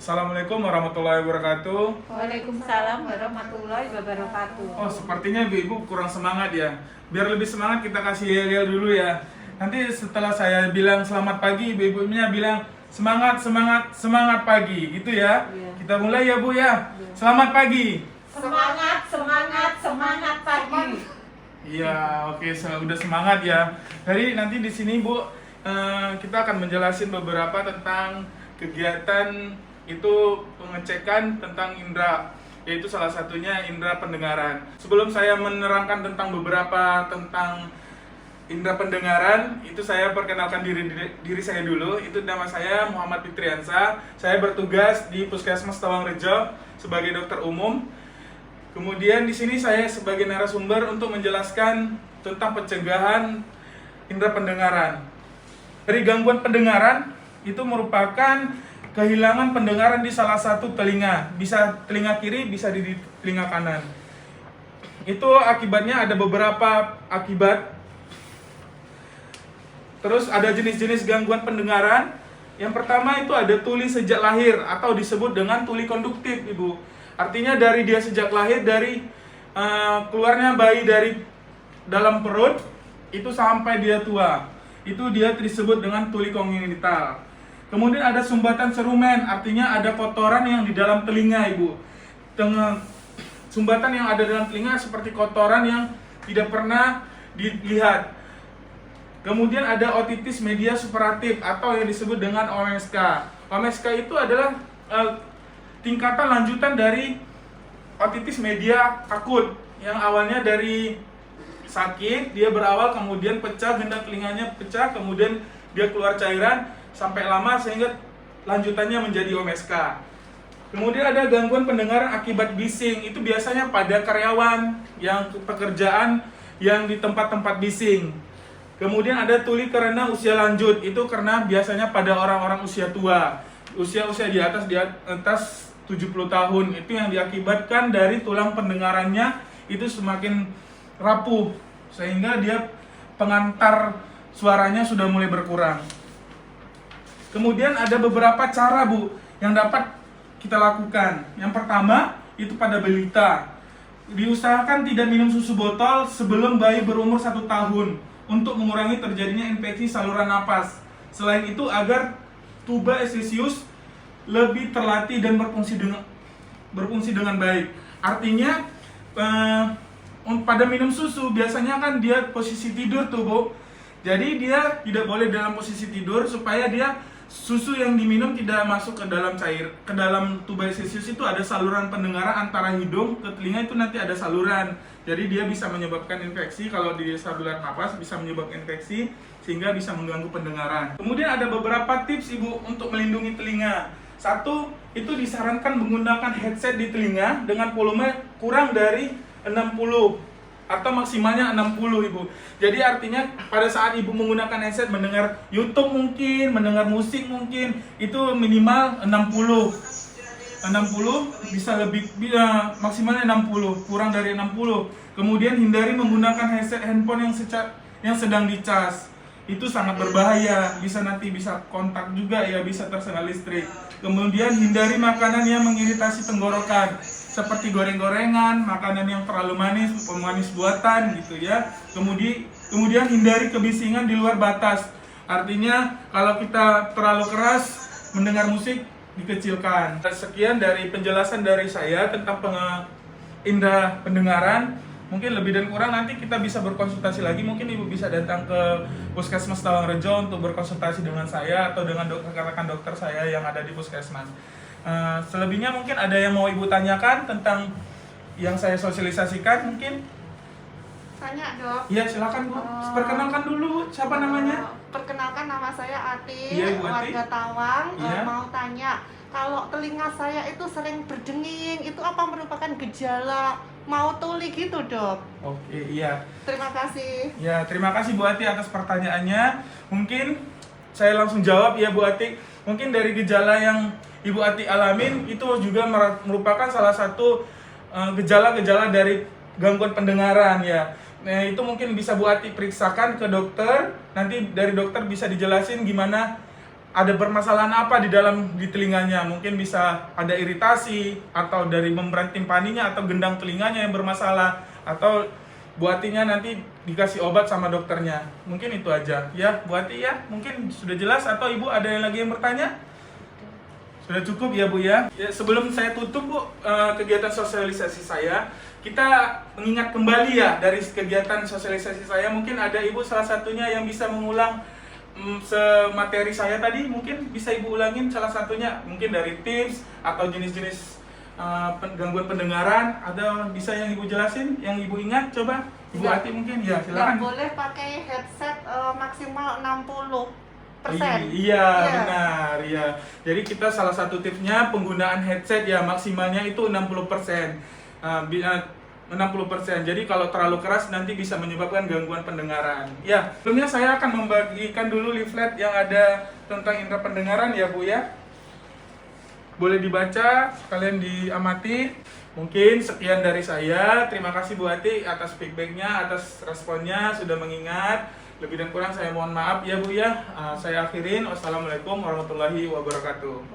Assalamualaikum warahmatullahi wabarakatuh. Waalaikumsalam warahmatullahi wabarakatuh. Oh, sepertinya ibu kurang semangat ya. Biar lebih semangat kita kasih yel-yel dulu ya. Nanti setelah saya bilang selamat pagi, ibu-ibunya bilang semangat, semangat, semangat pagi, gitu ya. Iya. Kita mulai ya Bu ya. Selamat pagi. Semangat, semangat, semangat pagi. Iya, oke, udah semangat ya. Jadi nanti di sini Bu, kita akan menjelasin beberapa tentang kegiatan itu pengecekan tentang indera, yaitu salah satunya indera pendengaran. Sebelum saya menerangkan tentang beberapa tentang indera pendengaran, itu saya perkenalkan diri saya dulu. Itu nama saya Muhammad Fitriansa. Saya bertugas di Puskesmas Tawangrejo sebagai dokter umum. Kemudian di sini saya sebagai narasumber untuk menjelaskan tentang pencegahan indera pendengaran. Dari gangguan pendengaran itu merupakan kehilangan pendengaran di salah satu telinga, bisa telinga kiri, bisa di telinga kanan. Itu akibatnya ada beberapa akibat. Terus ada jenis-jenis gangguan pendengaran. Yang pertama itu ada tuli sejak lahir atau disebut dengan tuli konduktif, Ibu. Artinya dari dia sejak lahir, dari keluarnya bayi dari dalam perut itu sampai dia tua. Itu dia disebut dengan tuli kongenital. Kemudian ada sumbatan serumen, artinya ada kotoran yang di dalam telinga, Ibu. Sumbatan yang ada dalam telinga seperti kotoran yang tidak pernah dilihat. Kemudian ada otitis media superatif atau yang disebut dengan OMSK. OMSK itu adalah tingkatan lanjutan dari otitis media akut yang awalnya dari sakit, dia berawal kemudian pecah, gendang telinganya pecah, kemudian dia keluar cairan sampai lama sehingga lanjutannya menjadi OMSK. Kemudian ada gangguan pendengaran akibat bising, itu biasanya pada karyawan yang pekerjaan yang di tempat-tempat bising. Kemudian ada tuli karena usia lanjut, itu karena biasanya pada orang-orang usia tua, usia di atas 70 tahun, itu yang diakibatkan dari tulang pendengarannya itu semakin rapuh sehingga dia pengantar suaranya sudah mulai berkurang. Kemudian ada beberapa cara Bu yang dapat kita lakukan. Yang pertama itu pada balita, diusahakan tidak minum susu botol sebelum bayi berumur 1 tahun untuk mengurangi terjadinya infeksi saluran napas. Selain itu agar tuba esisius lebih terlatih dan berfungsi dengan baik. Artinya pada minum susu biasanya kan dia posisi tidur tuh Bu. Jadi dia tidak boleh dalam posisi tidur supaya dia susu yang diminum tidak masuk ke dalam ke dalam tuba esisius. Itu ada saluran pendengaran antara hidung ke telinga, itu nanti ada saluran. Jadi dia bisa menyebabkan infeksi, kalau di saluran napas bisa menyebabkan infeksi sehingga bisa mengganggu pendengaran. Kemudian ada beberapa tips Ibu untuk melindungi telinga. Satu, itu disarankan menggunakan headset di telinga dengan volume kurang dari 60 atau maksimalnya 60 Ibu. Jadi artinya pada saat Ibu menggunakan headset mendengar YouTube mungkin, mendengar musik mungkin, itu minimal 60 bisa lebih, maksimalnya 60, kurang dari 60. Kemudian hindari menggunakan headset handphone yang sedang dicas. Itu sangat berbahaya, nanti bisa kontak juga ya, bisa tersengat listrik. Kemudian hindari makanan yang mengiritasi tenggorokan, seperti goreng-gorengan, makanan yang terlalu manis, pemanis buatan gitu ya. Kemudian hindari kebisingan di luar batas. Artinya kalau kita terlalu keras mendengar musik, dikecilkan. Sekian dari penjelasan dari saya tentang indera pendengaran. Mungkin lebih dan kurang nanti kita bisa berkonsultasi lagi. Mungkin Ibu bisa datang ke Puskesmas Tawangrejo untuk berkonsultasi dengan saya atau dengan rekan-rekan dokter saya yang ada di Puskesmas. Selebihnya mungkin ada yang mau Ibu tanyakan tentang yang saya sosialisasikan mungkin? Tanya Dok. Iya silakan Bu. Perkenalkan dulu siapa namanya? Perkenalkan, nama saya Ati, Iya, Bu Ati. warga Tawang. Iya. Mau tanya, kalau telinga saya itu sering berdenging, itu apa merupakan gejala mau tuli gitu Dok? Oke, iya. Terima kasih. Ya, terima kasih Bu Ati atas pertanyaannya. Mungkin saya langsung jawab ya Bu Ati. Mungkin dari gejala yang Ibu Ati alamin itu juga merupakan salah satu gejala-gejala dari gangguan pendengaran ya. Nah, itu mungkin bisa Bu Ati periksakan ke dokter. Nanti dari dokter bisa dijelasin gimana ada permasalahan apa di telinganya. Mungkin bisa ada iritasi, atau dari membran timpaninya, atau gendang telinganya yang bermasalah, atau Bu Atinya nanti dikasih obat sama dokternya. Mungkin itu aja ya Bu Ati ya. Mungkin sudah jelas, atau Ibu ada yang lagi yang bertanya? Sudah cukup ya Bu ya. Sebelum saya tutup Bu, kegiatan sosialisasi saya, kita mengingat kembali ya dari kegiatan sosialisasi saya. Mungkin ada Ibu salah satunya yang bisa mengulang semateri saya tadi, mungkin bisa Ibu ulangin salah satunya, mungkin dari tips atau jenis-jenis gangguan pendengaran, ada bisa yang Ibu jelasin, yang Ibu ingat, coba Ibu Ati mungkin ya, silakan. Nggak boleh pakai headset maksimal 60%. Iya, benar ya. Jadi kita salah satu tipsnya penggunaan headset ya, maksimalnya itu 60%. 60%. Jadi kalau terlalu keras nanti bisa menyebabkan gangguan pendengaran. Ya, sebelumnya saya akan membagikan dulu leaflet yang ada tentang indera pendengaran ya Bu ya. Boleh dibaca, kalian diamati. Mungkin sekian dari saya. Terima kasih Bu Ati atas feedbacknya, atas responnya, sudah mengingat. Lebih dan kurang saya mohon maaf ya Bu ya. Saya akhirin. Wassalamualaikum warahmatullahi wabarakatuh.